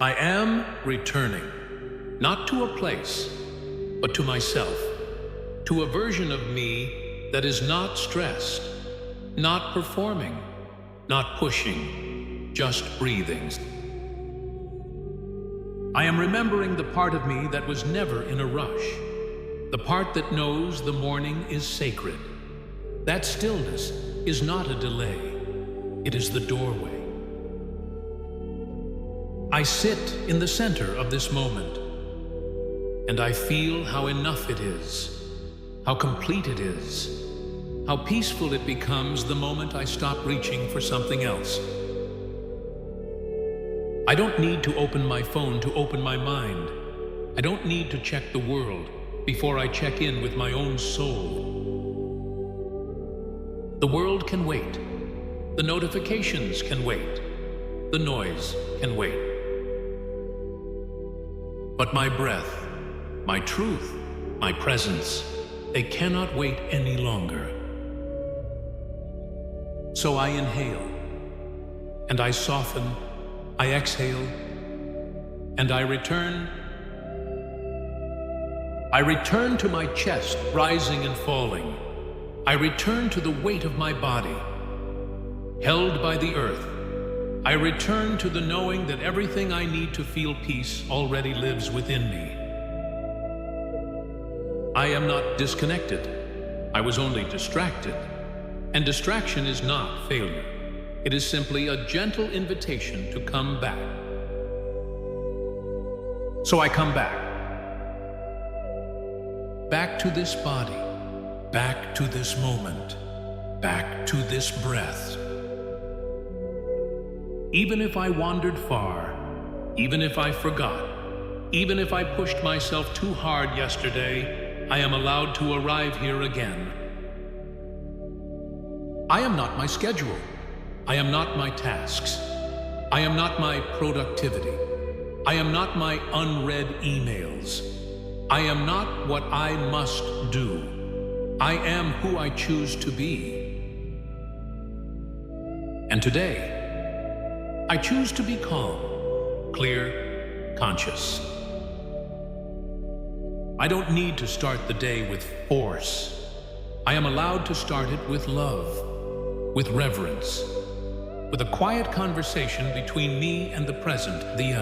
I am returning, not to a place, but to myself, to a version of me that is not stressed, not performing, not pushing, just breathing. I am remembering the part of me that was never in a rush, the part that knows the morning is sacred. That stillness is not a delay, it is the doorway. I sit in the center of this moment, and I feel how enough it is, how complete it is, how peaceful it becomes the moment I stop reaching for something else. I don't need to open my phone to open my mind. I don't need to check the world before I check in with my own soul. The world can wait. The notifications can wait. The noise can wait. But my breath, my truth, my presence, they cannot wait any longer. So I inhale, and I soften, I exhale, and I return. I return to my chest, rising and falling. I return to the weight of my body, held by the earth. I return to the knowing that everything I need to feel peace already lives within me. I am not disconnected. I was only distracted. And distraction is not failure. It is simply a gentle invitation to come back. So I come back. Back to this body. Back to this moment. Back to this breath. Even if I wandered far, even if I forgot, even if I pushed myself too hard yesterday, I am allowed to arrive here again. I am not my schedule. I am not my tasks. I am not my productivity. I am not my unread emails. I am not what I must do. I am who I choose to be. And today, I choose to be calm, clear, conscious. I don't need to start the day with force. I am allowed to start it with love, with reverence, with a quiet conversation between me and the present, the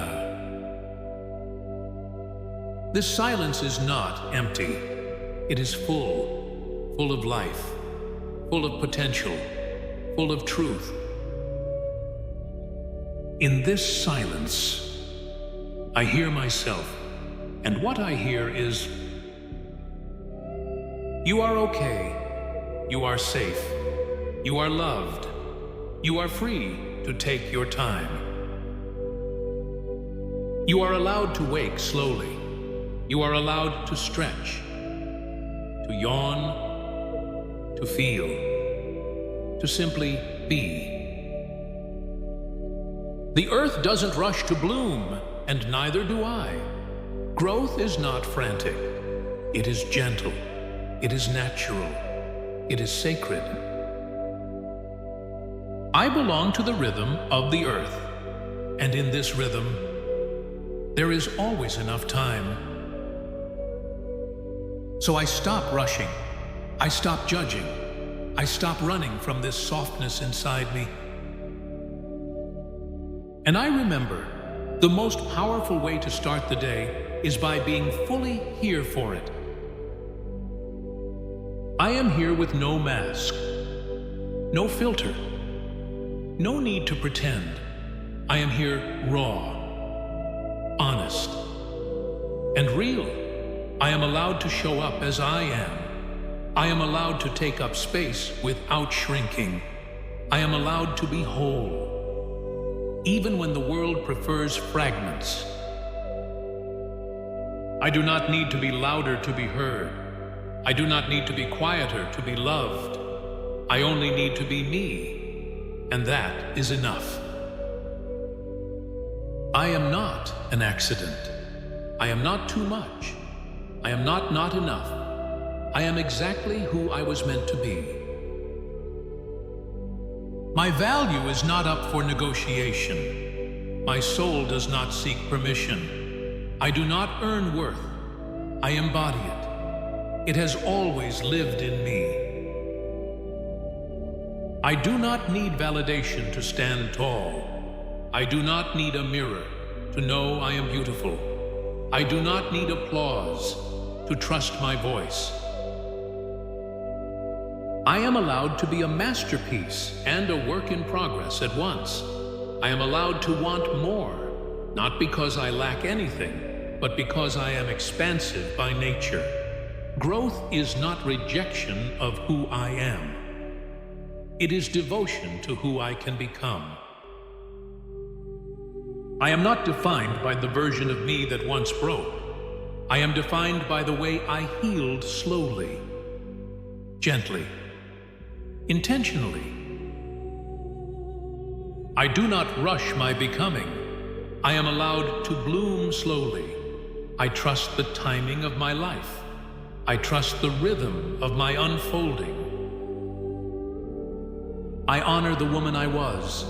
This silence is not empty. It is full of life, full of potential, full of truth. In this silence, I hear myself, and what I hear is, you are okay, you are safe, you are loved, you are free to take your time. You are allowed to wake slowly, you are allowed to stretch, to yawn, to feel, to simply be. The earth doesn't rush to bloom, and neither do I. Growth is not frantic. It is gentle. It is natural. It is sacred. I belong to the rhythm of the earth, and in this rhythm, there is always enough time. So I stop rushing. I stop judging. I stop running from this softness inside me. And I remember, the most powerful way to start the day is by being fully here for it. I am here with no mask, no filter, no need to pretend. I am here raw, honest, and real. I am allowed to show up as I am. I am allowed to take up space without shrinking. I am allowed to be whole, even when the world prefers fragments. I do not need to be louder to be heard. I do not need to be quieter to be loved. I only need to be me, and that is enough. I am not an accident. I am not too much. I am not enough. I am exactly who I was meant to be. My value is not up for negotiation. My soul does not seek permission. I do not earn worth. I embody it. It has always lived in me. I do not need validation to stand tall. I do not need a mirror to know I am beautiful. I do not need applause to trust my voice. I am allowed to be a masterpiece and a work in progress at once. I am allowed to want more, not because I lack anything, but because I am expansive by nature. Growth is not rejection of who I am. It is devotion to who I can become. I am not defined by the version of me that once broke. I am defined by the way I healed slowly, gently, intentionally. I do not rush my becoming. I am allowed to bloom slowly. I trust the timing of my life. I trust the rhythm of my unfolding. I honor the woman I was.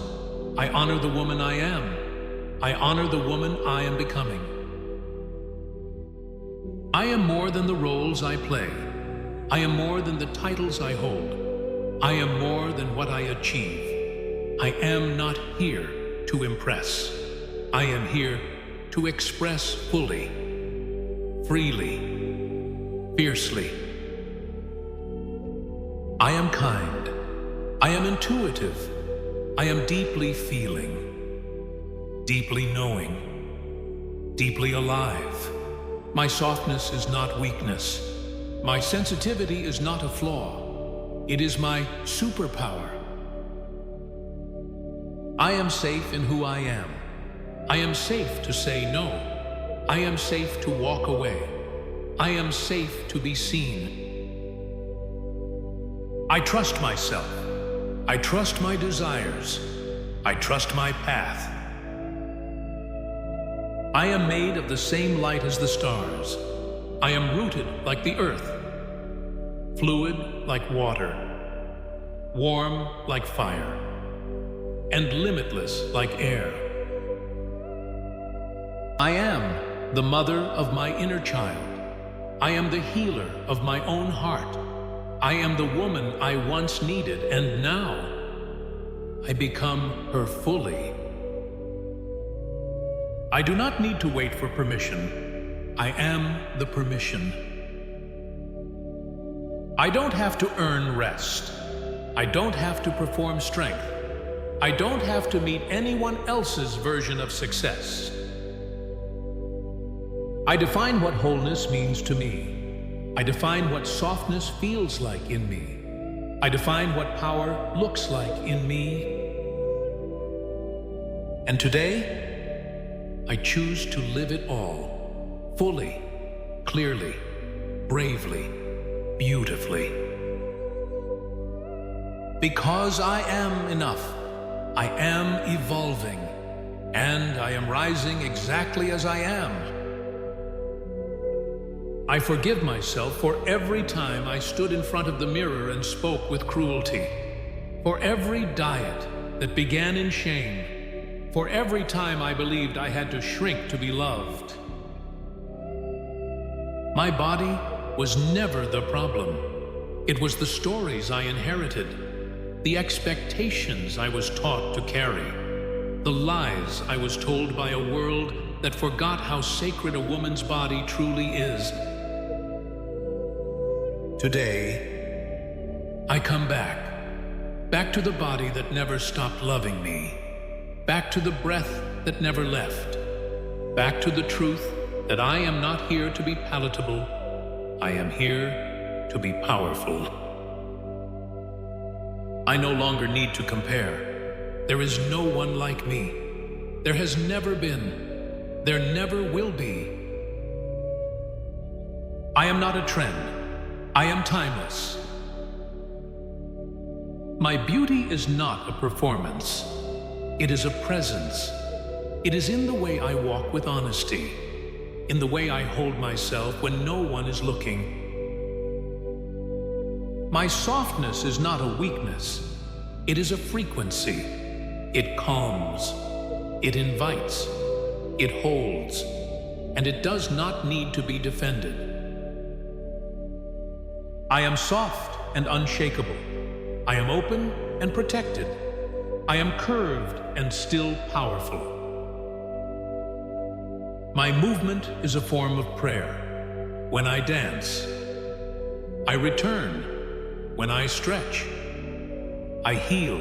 I honor the woman I am. I honor the woman I am becoming. I am more than the roles I play. I am more than the titles I hold. I am more than what I achieve. I am not here to impress. I am here to express fully, freely, fiercely. I am kind. I am intuitive. I am deeply feeling, deeply knowing, deeply alive. My softness is not weakness. My sensitivity is not a flaw. It is my superpower. I am safe in who I am. I am safe to say no. I am safe to walk away. I am safe to be seen. I trust myself. I trust my desires. I trust my path. I am made of the same light as the stars. I am rooted like the earth, fluid like water, warm like fire, and limitless like air. I am the mother of my inner child. I am the healer of my own heart. I am the woman I once needed, and now I become her fully. I do not need to wait for permission. I am the permission. I don't have to earn rest. I don't have to perform strength. I don't have to meet anyone else's version of success. I define what wholeness means to me. I define what softness feels like in me. I define what power looks like in me. And today, I choose to live it all, fully, clearly, bravely, beautifully. Because I am enough, I am evolving, and I am rising exactly as I am. I forgive myself for every time I stood in front of the mirror and spoke with cruelty, for every diet that began in shame, for every time I believed I had to shrink to be loved. My body was never the problem. It was the stories I inherited, the expectations I was taught to carry, the lies I was told by a world that forgot how sacred a woman's body truly is. Today, I come back to the body that never stopped loving me, back to the breath that never left, back to the truth that I am not here to be palatable, I am here to be powerful. I no longer need to compare. There is no one like me. There has never been. There never will be. I am not a trend. I am timeless. My beauty is not a performance. It is a presence. It is in the way I walk with honesty, in the way I hold myself when no one is looking. My softness is not a weakness. It is a frequency. It calms. It invites, it holds, and it does not need to be defended. I am soft and unshakable. I am open and protected. I am curved and still powerful. My movement is a form of prayer. When I dance, I return. When I stretch, I heal.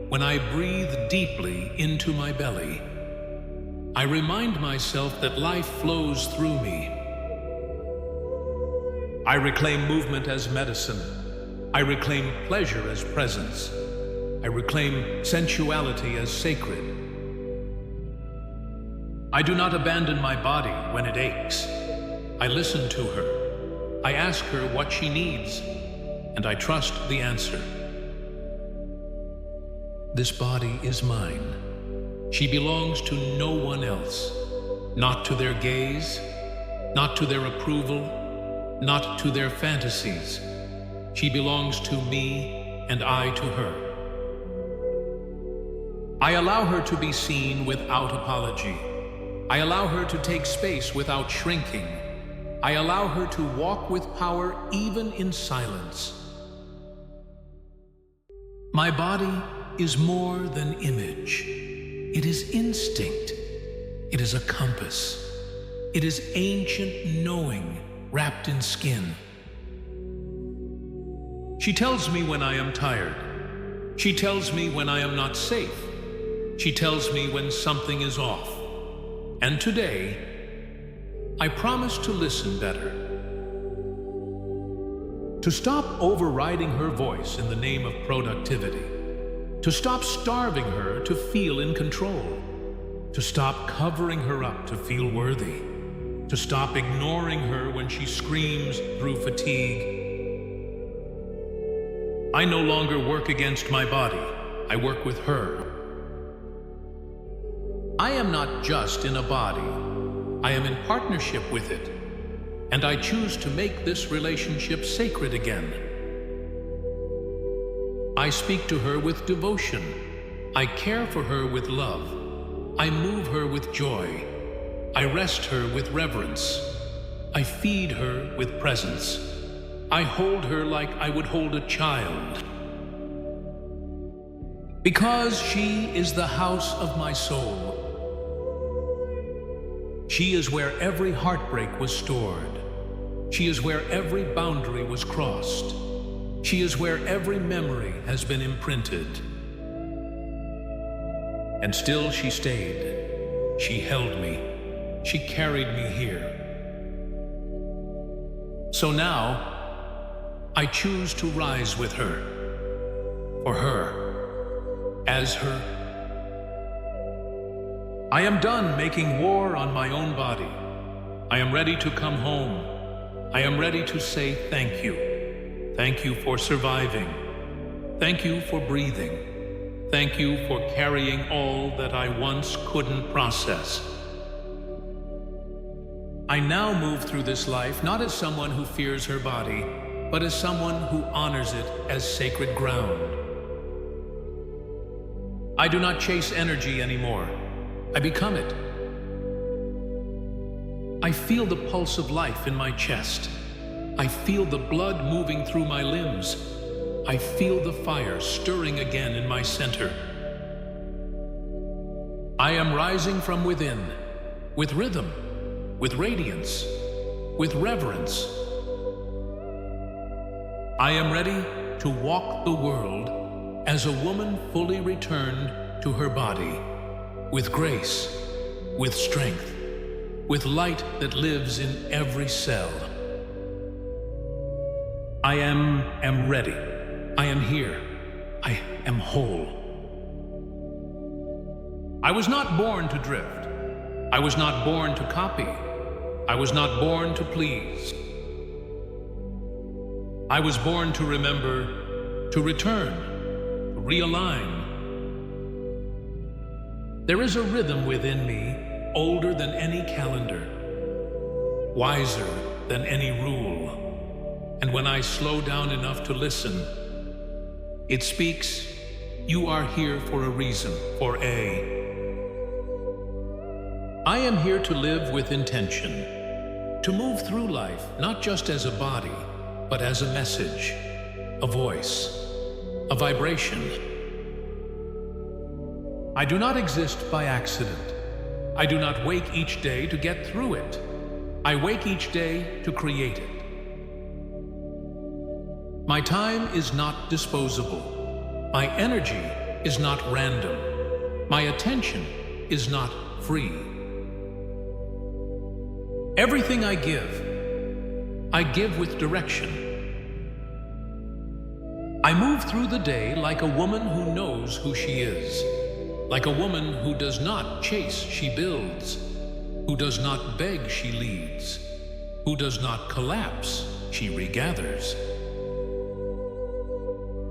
When I breathe deeply into my belly, I remind myself that life flows through me. I reclaim movement as medicine. I reclaim pleasure as presence. I reclaim sensuality as sacred. I do not abandon my body when it aches. I listen to her. I ask her what she needs, and I trust the answer. This body is mine. She belongs to no one else, not to their gaze, not to their approval, not to their fantasies. She belongs to me and I to her. I allow her to be seen without apology. I allow her to take space without shrinking. I allow her to walk with power even in silence. My body is more than image. It is instinct. It is a compass. It is ancient knowing wrapped in skin. She tells me when I am tired. She tells me when I am not safe. She tells me when something is off. And today, I promise to listen better. To stop overriding her voice in the name of productivity. To stop starving her to feel in control. To stop covering her up to feel worthy. To stop ignoring her when she screams through fatigue. I no longer work against my body. I work with her. I am not just in a body. I am in partnership with it. And I choose to make this relationship sacred again. I speak to her with devotion. I care for her with love. I move her with joy. I rest her with reverence. I feed her with presence. I hold her like I would hold a child. Because she is the house of my soul. She is where every heartbreak was stored. She is where every boundary was crossed. She is where every memory has been imprinted. And still she stayed. She held me. She carried me here. So now, I choose to rise with her. For her. As her. I am done making war on my own body. I am ready to come home. I am ready to say thank you. Thank you for surviving. Thank you for breathing. Thank you for carrying all that I once couldn't process. I now move through this life not as someone who fears her body, but as someone who honors it as sacred ground. I do not chase energy anymore. I become it. I feel the pulse of life in my chest. I feel the blood moving through my limbs. I feel the fire stirring again in my center. I am rising from within, with rhythm, with radiance, with reverence. I am ready to walk the world as a woman fully returned to her body. With grace, with strength, with light that lives in every cell. I am ready. I am here. I am whole. I was not born to drift. I was not born to copy. I was not born to please. I was born to remember, to return, to realign. There is a rhythm within me, older than any calendar, wiser than any rule. And when I slow down enough to listen, it speaks, you are here for a reason, for a I am here to live with intention, to move through life not just as a body, but as a message, a voice, a vibration. I do not exist by accident. I do not wake each day to get through it. I wake each day to create it. My time is not disposable. My energy is not random. My attention is not free. Everything I give with direction. I move through the day like a woman who knows who she is, like a woman who does not chase, she builds, who does not beg, she leads, who does not collapse, she regathers.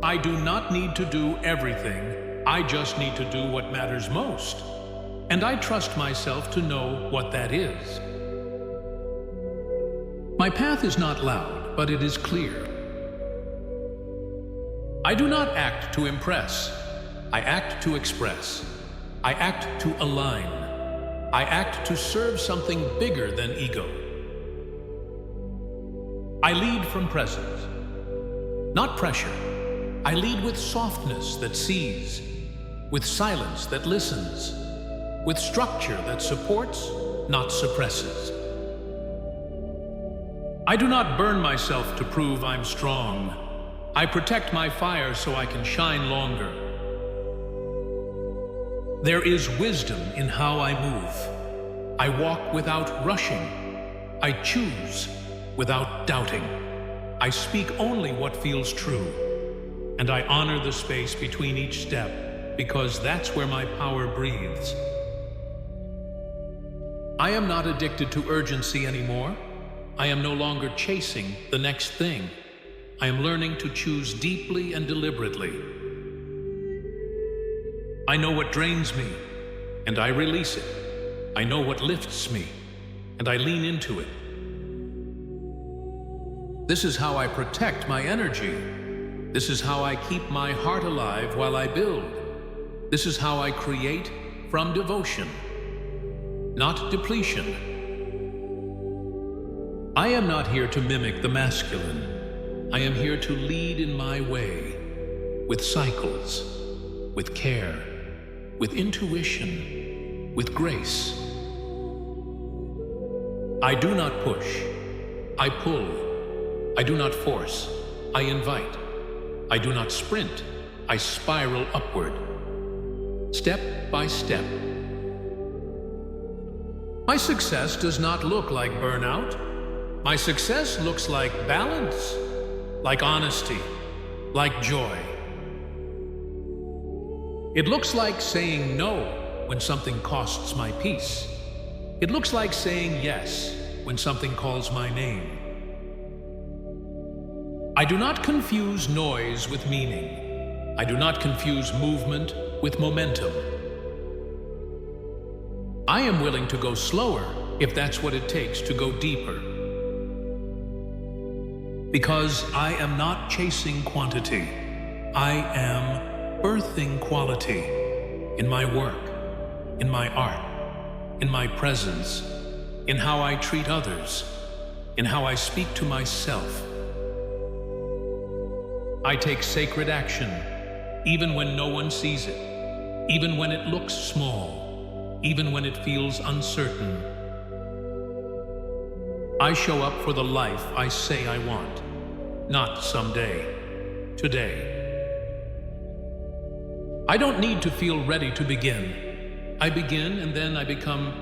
I do not need to do everything, I just need to do what matters most, and I trust myself to know what that is. My path is not loud, but it is clear. I do not act to impress. I act to express. I act to align. I act to serve something bigger than ego. I lead from presence, not pressure. I lead with softness that sees, with silence that listens, with structure that supports, not suppresses. I do not burn myself to prove I'm strong. I protect my fire so I can shine longer. There is wisdom in how I move. I walk without rushing. I choose without doubting. I speak only what feels true. And I honor the space between each step, because that's where my power breathes. I am not addicted to urgency anymore. I am no longer chasing the next thing. I am learning to choose deeply and deliberately. I know what drains me, and I release it. I know what lifts me, and I lean into it. This is how I protect my energy. This is how I keep my heart alive while I build. This is how I create from devotion, not depletion. I am not here to mimic the masculine. I am here to lead in my way, with cycles, with care, with intuition, with grace. I do not push. I pull. I do not force. I invite. I do not sprint. I spiral upward, step by step. My success does not look like burnout. My success looks like balance, like honesty, like joy. It looks like saying no when something costs my peace. It looks like saying yes when something calls my name. I do not confuse noise with meaning. I do not confuse movement with momentum. I am willing to go slower if that's what it takes to go deeper. Because I am not chasing quantity. I am birthing quality in my work, in my art, in my presence, in how I treat others, in how I speak to myself. I take sacred action, even when no one sees it, even when it looks small, even when it feels uncertain. I show up for the life I say I want, not someday, today. I don't need to feel ready to begin. I begin and then I become.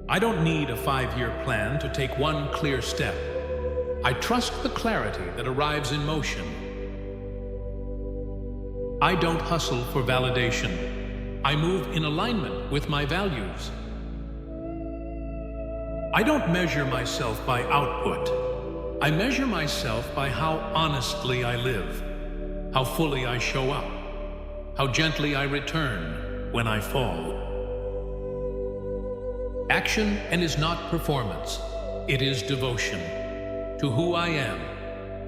I don't need a 5-year plan to take one clear step. I trust the clarity that arrives in motion. I don't hustle for validation. I move in alignment with my values. I don't measure myself by output. I measure myself by how honestly I live, how fully I show up, how gently I return when I fall. Action and is not performance. It is devotion to who I am,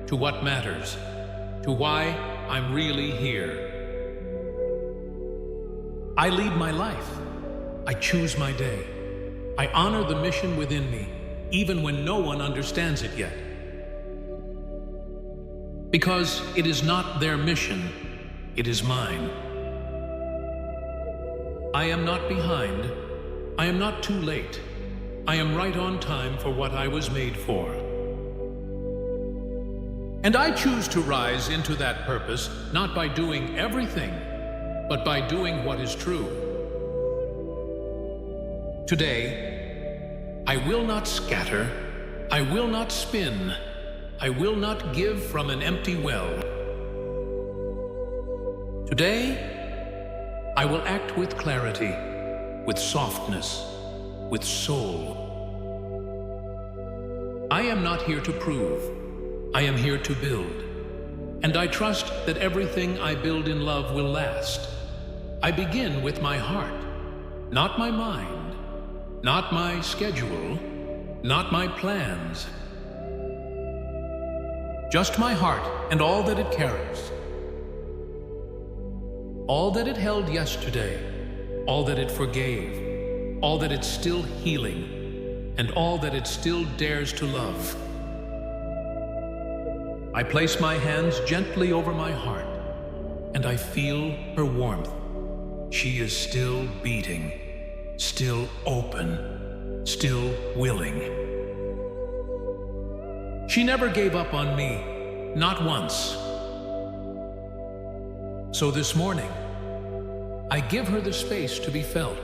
to what matters, to why I'm really here. I lead my life. I choose my day. I honor the mission within me, even when no one understands it yet. Because it is not their mission, it is mine. I am not behind. I am not too late. I am right on time for what I was made for. And I choose to rise into that purpose, not by doing everything, but by doing what is true. Today, I will not scatter, I will not spin, I will not give from an empty well. Today, I will act with clarity, with softness, with soul. I am not here to prove, I am here to build. And I trust that everything I build in love will last. I begin with my heart, not my mind, not my schedule, not my plans. Just my heart and all that it carries. All that it held yesterday, all that it forgave, all that it's still healing, and all that it still dares to love. I place my hands gently over my heart, and I feel her warmth. She is still beating, still open, still willing. She never gave up on me, not once. So this morning, I give her the space to be felt,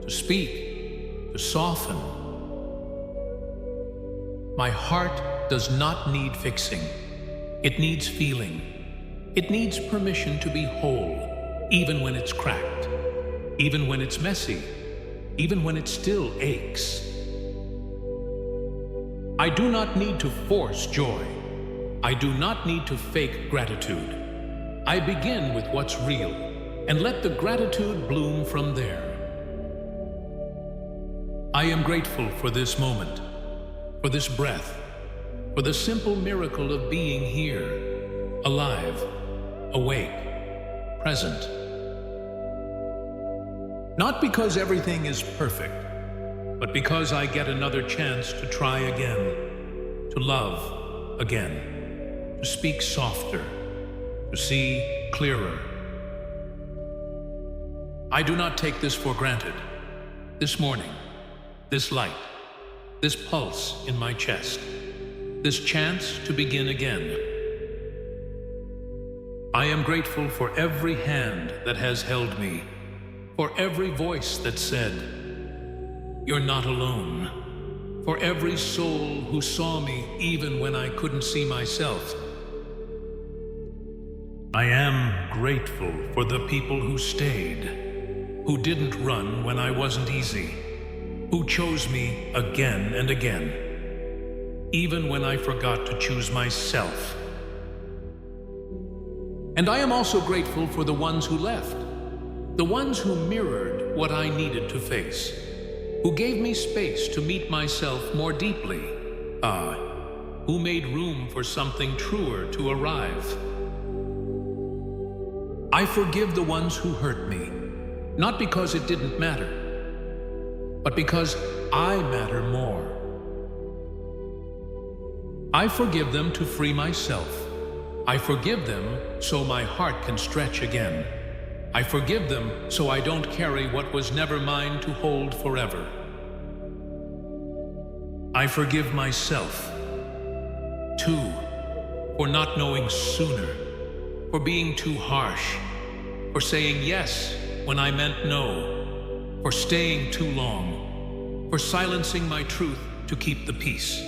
to speak, to soften. My heart does not need fixing. It needs feeling. It needs permission to be whole, even when it's cracked, even when it's messy, even when it still aches. I do not need to force joy. I do not need to fake gratitude. I begin with what's real and let the gratitude bloom from there. I am grateful for this moment, for this breath, for the simple miracle of being here, alive, awake, present. Not because everything is perfect, but because I get another chance to try again, to love again, to speak softer, to see clearer. I do not take this for granted. This morning, this light, this pulse in my chest, this chance to begin again. I am grateful for every hand that has held me, for every voice that said, "You're not alone," for every soul who saw me even when I couldn't see myself. I am grateful for the people who stayed, who didn't run when I wasn't easy, who chose me again and again, even when I forgot to choose myself. And I am also grateful for the ones who left, the ones who mirrored what I needed to face, who gave me space to meet myself more deeply, who made room for something truer to arrive. I forgive the ones who hurt me, not because it didn't matter, but because I matter more. I forgive them to free myself. I forgive them so my heart can stretch again. I forgive them so I don't carry what was never mine to hold forever. I forgive myself, too, for not knowing sooner, for being too harsh, for saying yes when I meant no, for staying too long, for silencing my truth to keep the peace.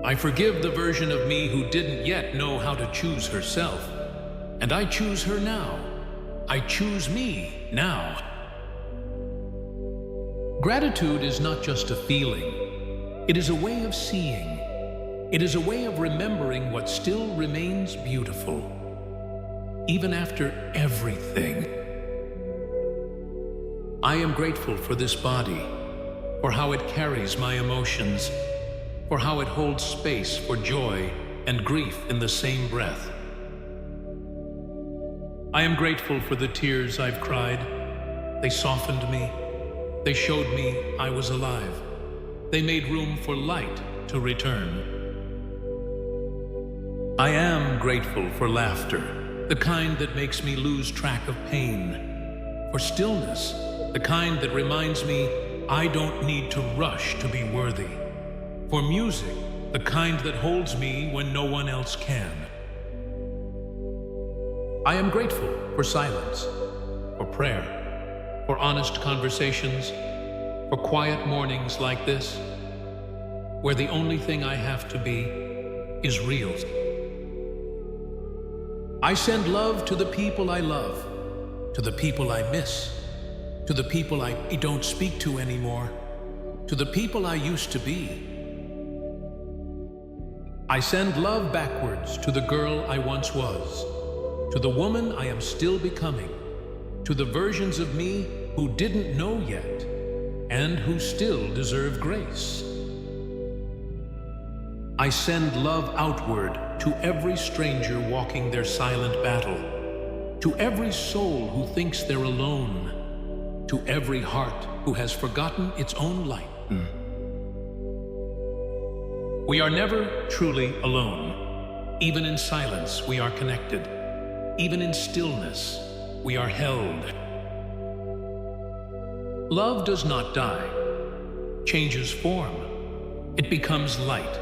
I forgive the version of me who didn't yet know how to choose herself, and I choose her now. I choose me now. Gratitude is not just a feeling. It is a way of seeing. It is a way of remembering what still remains beautiful, even after everything. I am grateful for this body, for how it carries my emotions, for how it holds space for joy and grief in the same breath. I am grateful for the tears I've cried, They softened me. They showed me I was alive. They made room for light to return. I am grateful for laughter, the kind that makes me lose track of pain. For stillness, the kind that reminds me I don't need to rush to be worthy. For music, the kind that holds me when no one else can. I am grateful for silence, for prayer, for honest conversations, for quiet mornings like this, where the only thing I have to be is real. I send love to the people I love, to the people I miss, to the people I don't speak to anymore, to the people I used to be. I send love backwards to the girl I once was, to the woman I am still becoming, to the versions of me who didn't know yet, and who still deserve grace. I send love outward to every stranger walking their silent battle, to every soul who thinks they're alone, to every heart who has forgotten its own light. We are never truly alone. Even in silence, we are connected. Even in stillness, we are held. Love does not die, changes form. It becomes light.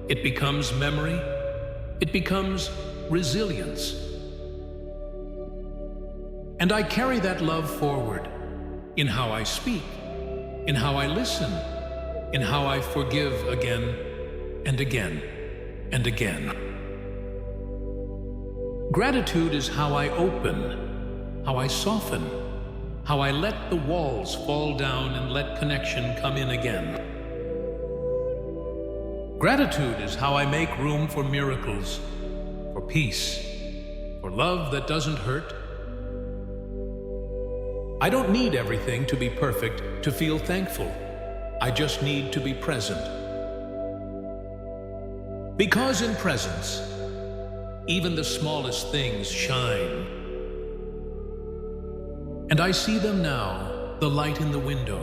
It becomes memory. It becomes resilience. And I carry that love forward in how I speak, in how I listen, in how I forgive again and again and again. Gratitude is how I open, how I soften, how I let the walls fall down and let connection come in again. Gratitude is how I make room for miracles, for peace, for love that doesn't hurt. I don't need everything to be perfect to feel thankful. I just need to be present. Because in presence, even the smallest things shine. And I see them now, the light in the window,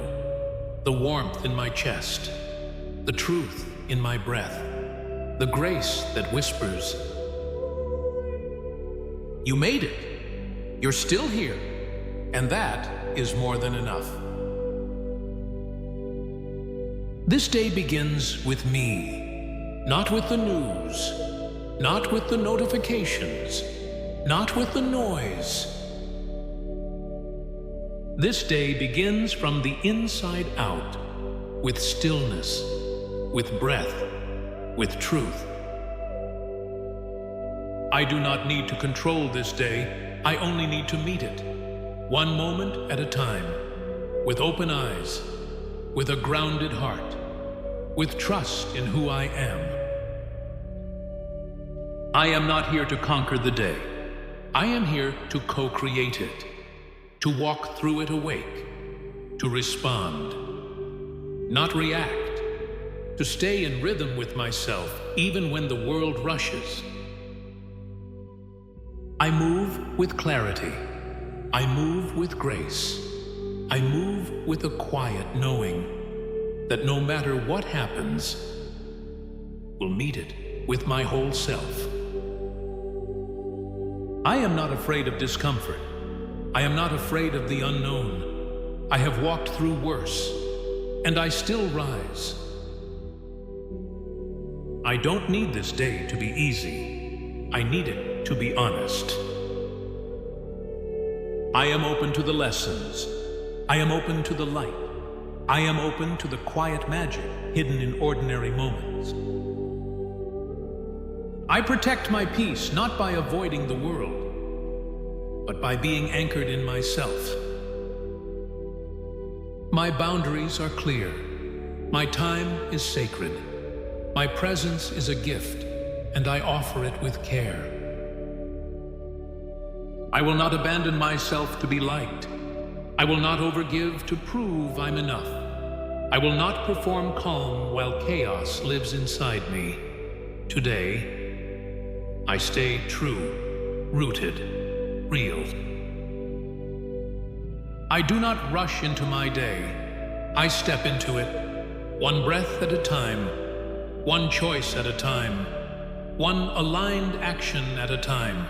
the warmth in my chest, the truth in my breath, the grace that whispers. You made it. You're still here. And that is more than enough. This day begins with me, not with the news, not with the notifications, not with the noise. This day begins from the inside out, with stillness, with breath, with truth. I do not need to control this day. I only need to meet it, one moment at a time, with open eyes, with a grounded heart, with trust in who I am. I am not here to conquer the day. I am here to co-create it, to walk through it awake, to respond, not react, to stay in rhythm with myself even when the world rushes. I move with clarity. I move with grace. I move with a quiet knowing that no matter what happens, we'll meet it with my whole self. I am not afraid of discomfort. I am not afraid of the unknown. I have walked through worse, and I still rise. I don't need this day to be easy. I need it to be honest. I am open to the lessons. I am open to the light. I am open to the quiet magic hidden in ordinary moments. I protect my peace not by avoiding the world, but by being anchored in myself. My boundaries are clear. My time is sacred. My presence is a gift, and I offer it with care. I will not abandon myself to be liked. I will not overgive to prove I'm enough. I will not perform calm while chaos lives inside me. Today, I stay true, rooted, real. I do not rush into my day. I step into it, one breath at a time, one choice at a time, one aligned action at a time.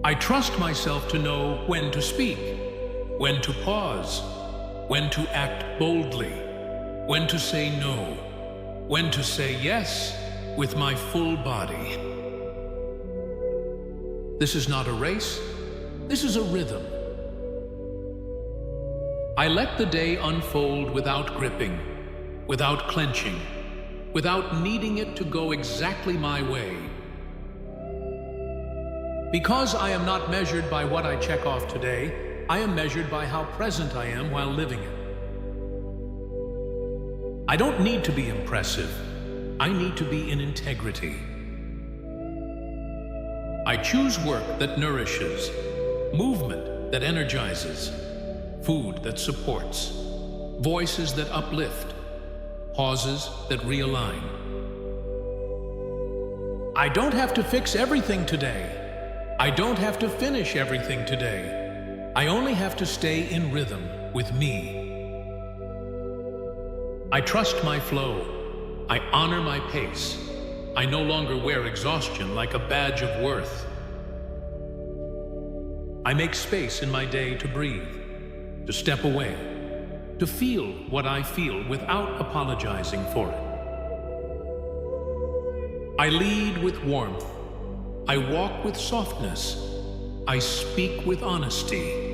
I trust myself to know when to speak, when to pause, when to act boldly, when to say no, when to say yes with my full body. This is not a race, this is a rhythm. I let the day unfold without gripping, without clenching, without needing it to go exactly my way. Because I am not measured by what I check off today, I am measured by how present I am while living it. I don't need to be impressive. I need to be in integrity. I choose work that nourishes, movement that energizes, food that supports, voices that uplift, pauses that realign. I don't have to fix everything today. I don't have to finish everything today. I only have to stay in rhythm with me. I trust my flow. I honor my pace. I no longer wear exhaustion like a badge of worth. I make space in my day to breathe, to step away, to feel what I feel without apologizing for it. I lead with warmth. I walk with softness. I speak with honesty.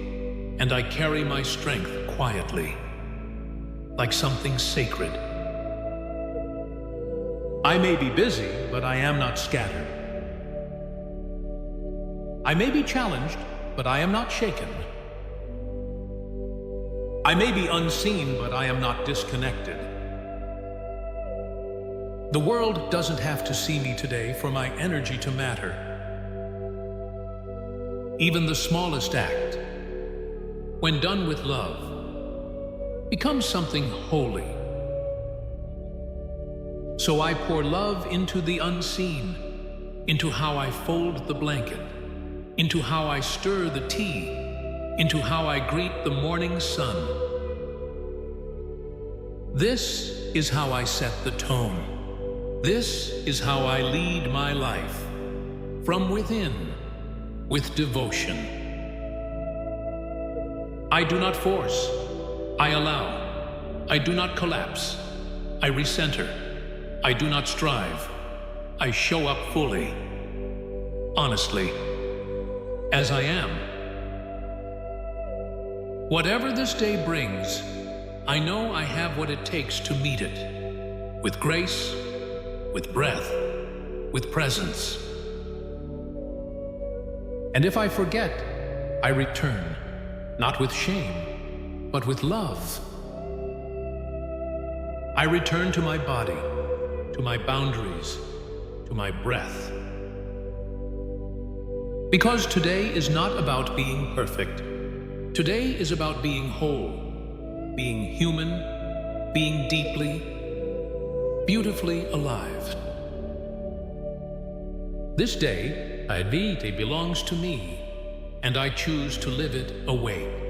And I carry my strength quietly, like something sacred. I may be busy, but I am not scattered. I may be challenged, but I am not shaken. I may be unseen, but I am not disconnected. The world doesn't have to see me today for my energy to matter. Even the smallest act, when done with love, becomes something holy. So I pour love into the unseen, into how I fold the blanket, into how I stir the tea, into how I greet the morning sun. This is how I set the tone. This is how I lead my life, from within, with devotion. I do not force. I allow. I do not collapse. I recenter. I do not strive. I show up fully, honestly, as I am. Whatever this day brings, I know I have what it takes to meet it, with grace, with breath, with presence. And if I forget, I return, not with shame, but with love. I return to my body, to my boundaries, to my breath. Because today is not about being perfect. Today is about being whole, being human, being deeply, beautifully alive. This day, belongs to me, and I choose to live it awake.